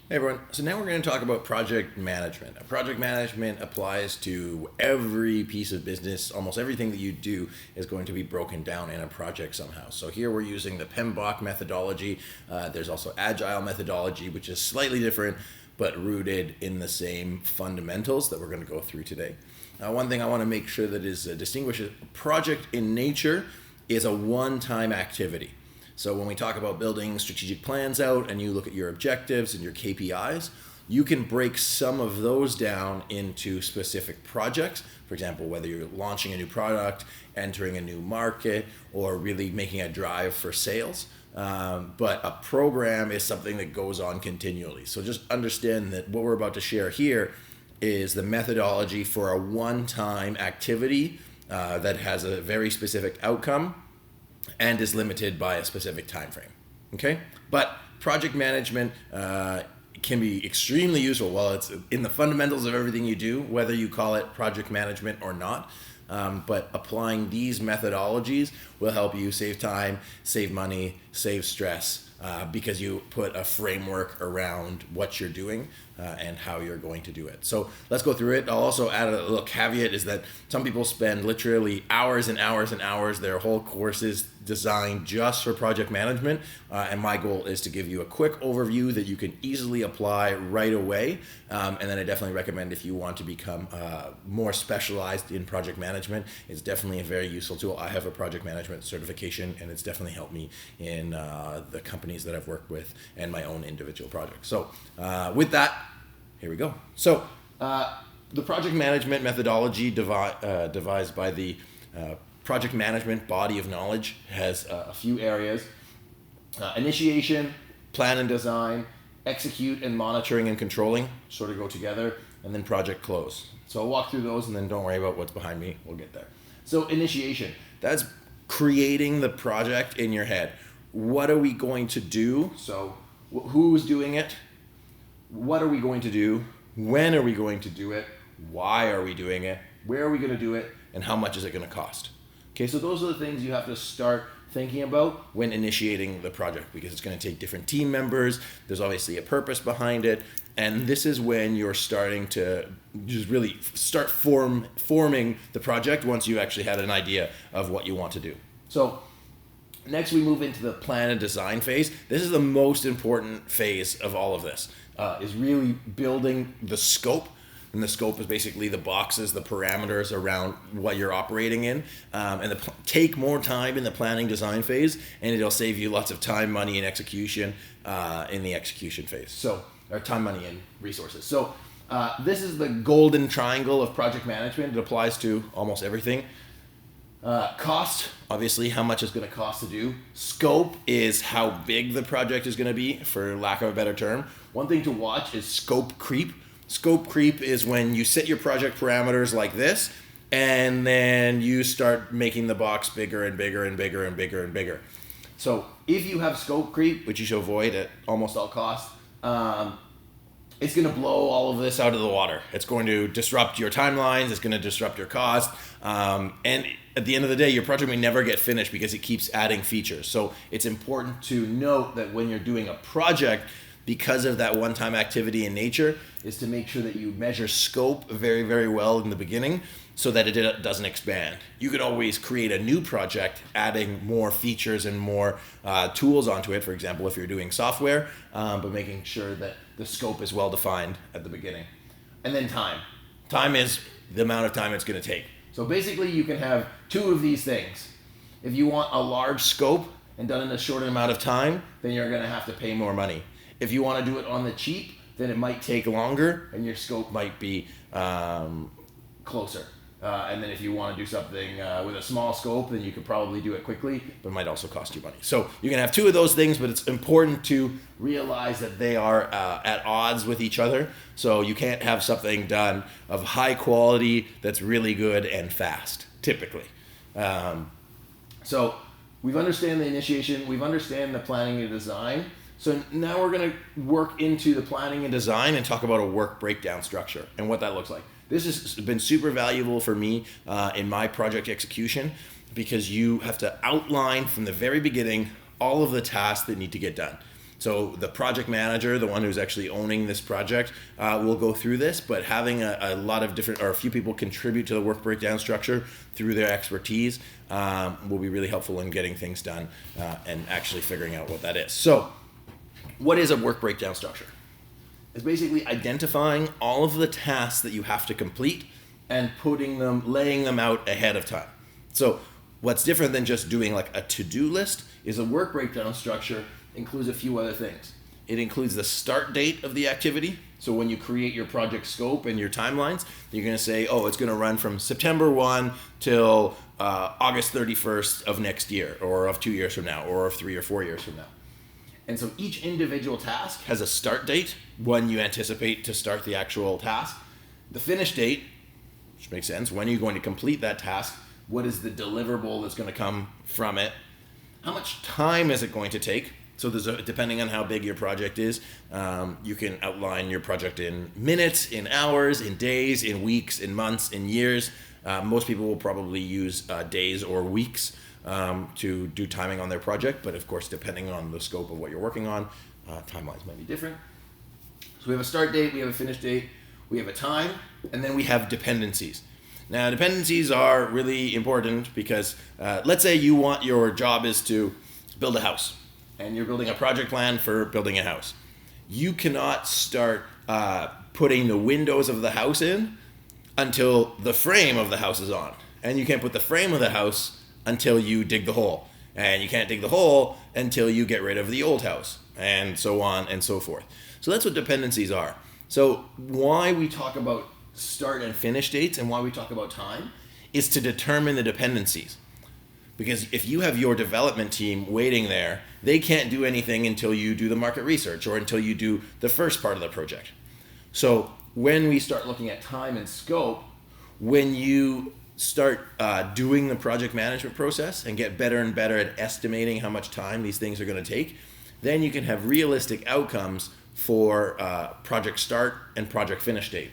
Hey everyone, so now we're going to talk about project management. Project management applies to every piece of business. Almost everything that you do is going to be broken down in a project somehow. So here we're using the PMBOK methodology. There's also Agile methodology, which is slightly different, but rooted in the same fundamentals that we're going to go through today. Now, one thing I want to make sure that is distinguished is project in nature is a one-time activity. So when we talk about building strategic plans out and you look at your objectives and your KPIs, you can break some of those down into specific projects. For example, whether you're launching a new product, entering a new market, or really making a drive for sales. But a program is something that goes on continually. So just understand that what we're about to share here is the methodology for a one-time activity that has a very specific outcome and is limited by a specific time frame. Okay, but project management can be extremely useful. Well, it's in the fundamentals of everything you do, whether you call it project management or not. But applying these methodologies will help you save time, save money, save stress, because you put a framework around what you're doing and how you're going to do it. So let's go through it. I'll also add a little caveat is that some people spend literally hours and hours and hours. Their whole course is designed just for project management. And my goal is to give you a quick overview that you can easily apply right away. And then I definitely recommend if you want to become more specialized in project management, it's definitely a very useful tool. I have a project management certification and it's definitely helped me in the companies that I've worked with and my own individual projects. So with that, here we go. So the project management methodology devised by the project management body of knowledge has a few areas. Initiation, plan and design, execute and monitoring and controlling sort of go together, and then project close. So I'll walk through those and then don't worry about what's behind me. We'll get there. So initiation, that's creating the project in your head. What are we going to do? So who's doing it? What are we going to do? When are we going to do it? Why are we doing it? Where are we going to do it? And how much is it going to cost? Okay, so those are the things you have to start thinking about when initiating the project, because it's going to take different team members. There's obviously a purpose behind it. And this is when you're starting to just really start forming the project once you actually had an idea of what you want to do. So next we move into the plan and design phase. This is the most important phase of all of this, is really building the scope. And the scope is basically the boxes, the parameters around what you're operating in. And take more time in the planning design phase, and it'll save you lots of time, money, and execution in the execution phase. Or time, money, and resources. So this is the golden triangle of project management. It applies to almost everything. Cost, obviously, how much it's going to cost to do. Scope is how big the project is going to be, for lack of a better term. One thing to watch is scope creep. Scope creep is when you set your project parameters like this, and then you start making the box bigger and bigger and bigger and bigger and bigger. So if you have scope creep, which you should avoid at almost all costs, it's going to blow all of this out of the water. It's going to disrupt your timelines. It's going to disrupt your cost. And at the end of the day, your project may never get finished because it keeps adding features. So it's important to note that when you're doing a project, because of that one-time activity in nature, is to make sure that you measure scope very, very well in the beginning so that it doesn't expand. You can always create a new project, adding more features and more tools onto it, for example, if you're doing software, but making sure that the scope is well-defined at the beginning. And then time. Time is the amount of time it's going to take. So basically, you can have two of these things. If you want a large scope and done in a short amount of time, then you're going to have to pay more money. If you want to do it on the cheap, then it might take longer and your scope might be closer. And then if you want to do something with a small scope, then you could probably do it quickly, but it might also cost you money. So you can have two of those things, but it's important to realize that they are at odds with each other. So you can't have something done of high quality that's really good and fast, typically. So we've understand the initiation, we've understand the planning and design. So now we're going to work into the planning and design and talk about a work breakdown structure and what that looks like. This has been super valuable for me in my project execution, because you have to outline from the very beginning all of the tasks that need to get done. So the project manager, the one who's actually owning this project, will go through this, but having a lot of different, or a few people contribute to the work breakdown structure through their expertise will be really helpful in getting things done and actually figuring out what that is. So what is a work breakdown structure? It's basically identifying all of the tasks that you have to complete and laying them out ahead of time. So what's different than just doing like a to-do list is a work breakdown structure includes a few other things. It includes the start date of the activity. So when you create your project scope and your timelines, you're going to say, oh, it's going to run from September 1 till August 31st of next year, or of 2 years from now, or of 3 or 4 years from now. And so each individual task has a start date when you anticipate to start the actual task. The finish date, which makes sense, when you're going to complete that task, what is the deliverable that's going to come from it, how much time is it going to take. So depending on how big your project is, you can outline your project in minutes, in hours, in days, in weeks, in months, in years. Most people will probably use days or weeks to do timing on their project, but of course, depending on the scope of what you're working on, timelines might be different. So we have a start date, we have a finish date, we have a time, and then we have dependencies. Now, dependencies are really important because let's say your job is to build a house, and you're building a project plan for building a house. You cannot start putting the windows of the house in until the frame of the house is on. And you can't put the frame of the house until you dig the hole. And you can't dig the hole until you get rid of the old house, and so on and so forth. So that's what dependencies are. So why we talk about start and finish dates and why we talk about time is to determine the dependencies. Because if you have your development team waiting there, they can't do anything until you do the market research or until you do the first part of the project. So when we start looking at time and scope, when you start doing the project management process and get better and better at estimating how much time these things are going to take, then you can have realistic outcomes for project start and project finish date.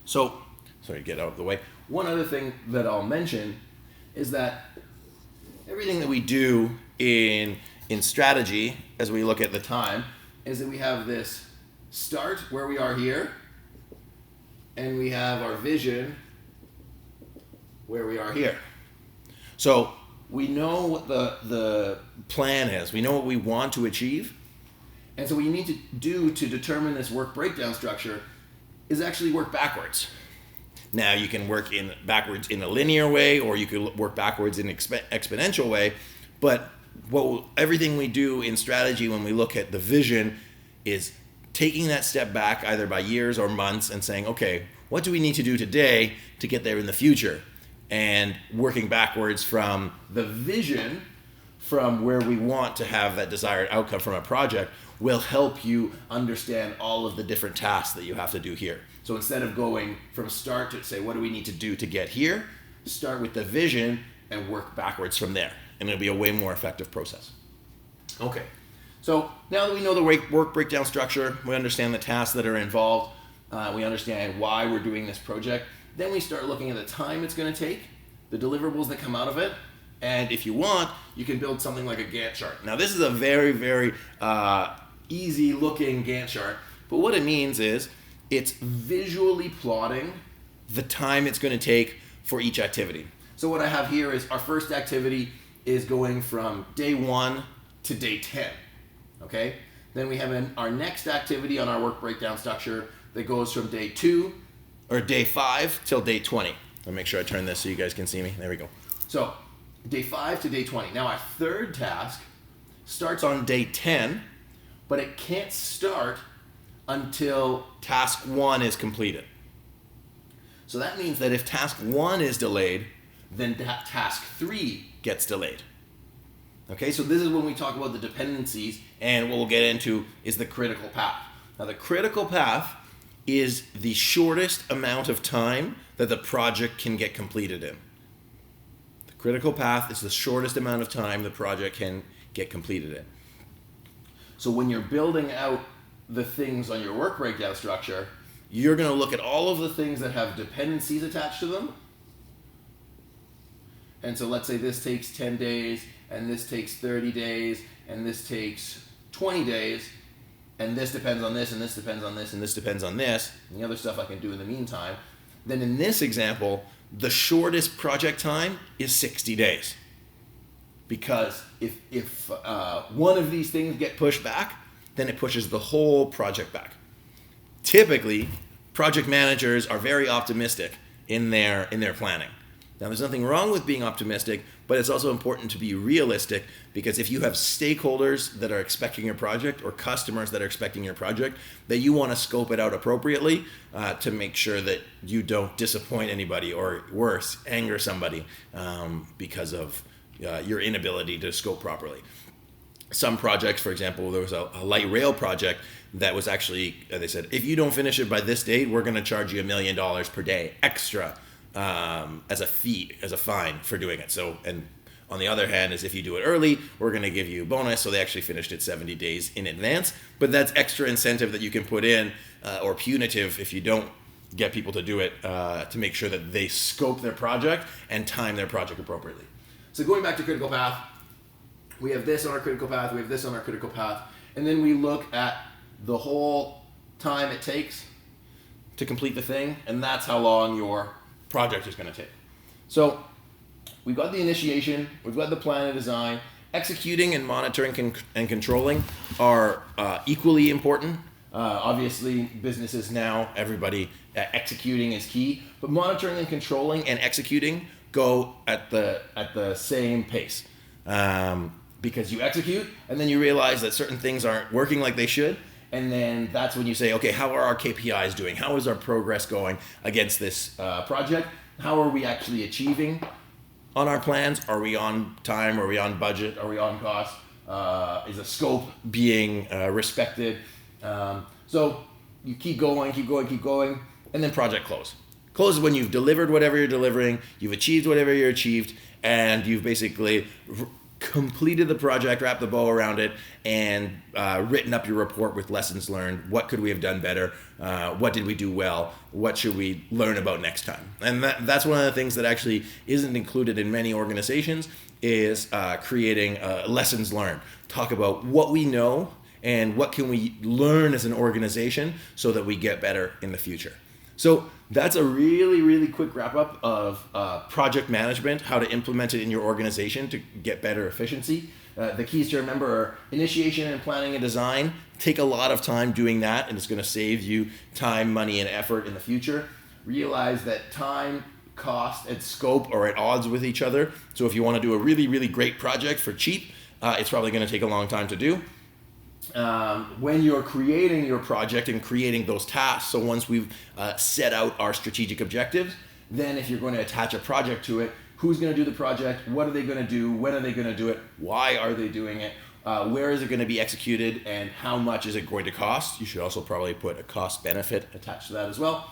So, sorry, get out of the way. One other thing that I'll mention is that everything that we do in strategy, as we look at the time, is that we have this start where we are here, and we have our vision where we are here. So we know what the plan is. We know what we want to achieve. And so what you need to do to determine this work breakdown structure is actually work backwards. Now you can work backwards in a linear way, or you could work backwards in an exponential way. But everything we do in strategy when we look at the vision is taking that step back either by years or months and saying, okay, what do we need to do today to get there in the future? And working backwards from the vision, from where we want to have that desired outcome from a project, will help you understand all of the different tasks that you have to do here. So instead of going from start to say, what do we need to do to get here? Start with the vision and work backwards from there. And it'll be a way more effective process. Okay, so now that we know the work breakdown structure, we understand the tasks that are involved, we understand why we're doing this project, then we start looking at the time it's going to take, the deliverables that come out of it, and if you want, you can build something like a Gantt chart. Now this is a very, very easy looking Gantt chart, but what it means is it's visually plotting the time it's going to take for each activity. So what I have here is our first activity is going from day 1 to day 10, okay? Then we have our next activity on our work breakdown structure that goes from day 2 or day 5 till day 20. I'll make sure I turn this so you guys can see me. There we go. So day 5 to day 20. Now our third task starts on day 10, but it can't start until task 1 is completed. So that means that if task 1 is delayed, then task 3 gets delayed. Okay, so this is when we talk about the dependencies, and what we'll get into is the critical path. Now the critical path is the shortest amount of time that the project can get completed in. The critical path is the shortest amount of time the project can get completed in. So when you're building out the things on your work breakdown structure, you're going to look at all of the things that have dependencies attached to them. And so let's say this takes 10 days, and this takes 30 days, and this takes 20 days, and this depends on this, and this depends on this, and this depends on this, and the other stuff I can do in the meantime, then in this example, the shortest project time is 60 days. Because if one of these things get pushed back, then it pushes the whole project back. Typically, project managers are very optimistic in their planning. Now, there's nothing wrong with being optimistic, but it's also important to be realistic, because if you have stakeholders that are expecting your project or customers that are expecting your project, that you want to scope it out appropriately to make sure that you don't disappoint anybody, or worse, anger somebody because of your inability to scope properly. Some projects, for example, there was a light rail project that was actually, they said, if you don't finish it by this date, we're going to charge you $1 million per day extra as a fee, as a fine for doing it. So, and on the other hand, is if you do it early, we're going to give you a bonus. So they actually finished it 70 days in advance. But that's extra incentive that you can put in, or punitive if you don't get people to do it, to make sure that they scope their project and time their project appropriately. So going back to critical path, we have this on our critical path, we have this on our critical path, and then we look at the whole time it takes to complete the thing, and that's how long your project is going to take. So we've got the initiation, we've got the plan and design. Executing and monitoring and controlling are equally important. Obviously, businesses now, everybody, executing is key, but monitoring and controlling and executing go at the same pace. Because you execute, and then you realize that certain things aren't working like they should, and then that's when you say, okay, how are our KPIs doing? How is our progress going against this project? How are we actually achieving on our plans? Are we on time? Are we on budget? Are we on cost? Is the scope being respected? So you keep going, and then project close. Close is when you've delivered whatever you're delivering, you've achieved whatever you're achieved, and you've basically completed the project, wrapped the bow around it, and written up your report with lessons learned. What could we have done better? What did we do well? What should we learn about next time? And that's one of the things that actually isn't included in many organizations, is creating lessons learned. Talk about what we know and what can we learn as an organization so that we get better in the future. So that's a really, really quick wrap up of project management, how to implement it in your organization to get better efficiency. The keys to remember are initiation and planning and design. Take a lot of time doing that, and it's going to save you time, money, and effort in the future. Realize that time, cost, and scope are at odds with each other. So if you want to do a really, really great project for cheap, it's probably going to take a long time to do. When you're creating your project and creating those tasks, so once we've set out our strategic objectives, then if you're going to attach a project to it, who's going to do the project, what are they going to do, when are they going to do it, why are they doing it, where is it going to be executed, and how much is it going to cost? You should also probably put a cost benefit attached to that as well.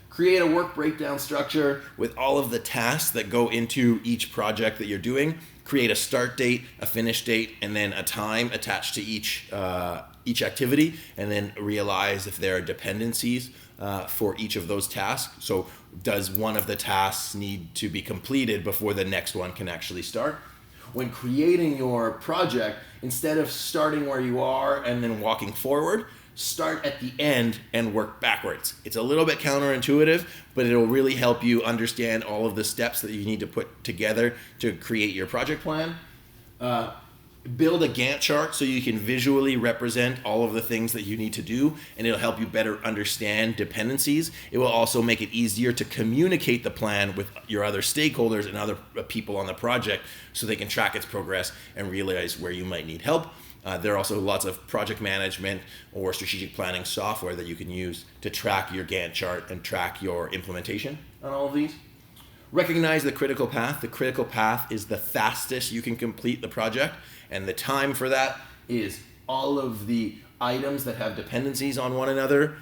Create a work breakdown structure with all of the tasks that go into each project that you're doing. Create a start date, a finish date, and then a time attached to each activity, and then realize if there are dependencies for each of those tasks. So does one of the tasks need to be completed before the next one can actually start? When creating your project, instead of starting where you are and then walking forward, start at the end and work backwards. It's a little bit counterintuitive, but it'll really help you understand all of the steps that you need to put together to create your project plan. Build a Gantt chart so you can visually represent all of the things that you need to do, and it'll help you better understand dependencies. It will also make it easier to communicate the plan with your other stakeholders and other people on the project so they can track its progress and realize where you might need help. There are also lots of project management or strategic planning software that you can use to track your Gantt chart and track your implementation on all of these. Recognize the critical path. The critical path is the fastest you can complete the project, and the time for that is all of the items that have dependencies on one another.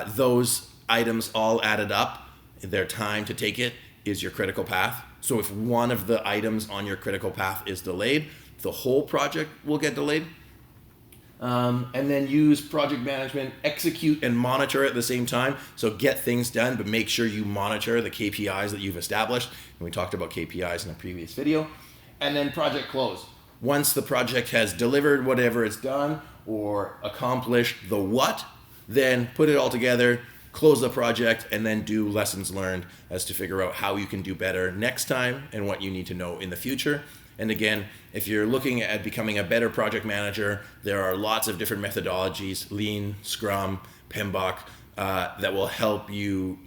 Those items all added up, their time to take it is your critical path. So if one of the items on your critical path is delayed, the whole project will get delayed. And then use project management, execute and monitor at the same time. So get things done, but make sure you monitor the KPIs that you've established. And we talked about KPIs in a previous video. And then project close. once the project has delivered whatever it's done or accomplished the what, then put it all together, close the project, and then do lessons learned as to figure out how you can do better next time and what you need to know in the future. And again, if you're looking at becoming a better project manager, there are lots of different methodologies, Lean, Scrum, PMBOK, that will help you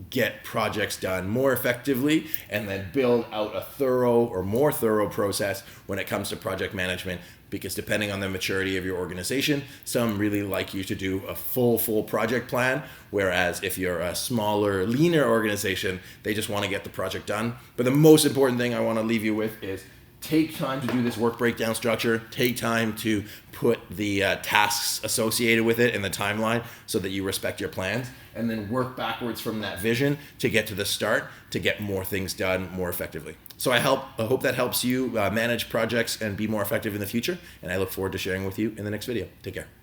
get projects done more effectively and then build out a thorough or more thorough process when it comes to project management, because depending on the maturity of your organization, some really like you to do a full project plan, whereas if you're a smaller, leaner organization, they just want to get the project done. But the most important thing I want to leave you with is take time to do this work breakdown structure. Take time to put the tasks associated with it in the timeline so that you respect your plans, and then work backwards from that vision to get to the start to get more things done more effectively. So I hope that helps you manage projects and be more effective in the future, and I look forward to sharing with you in the next video. Take care.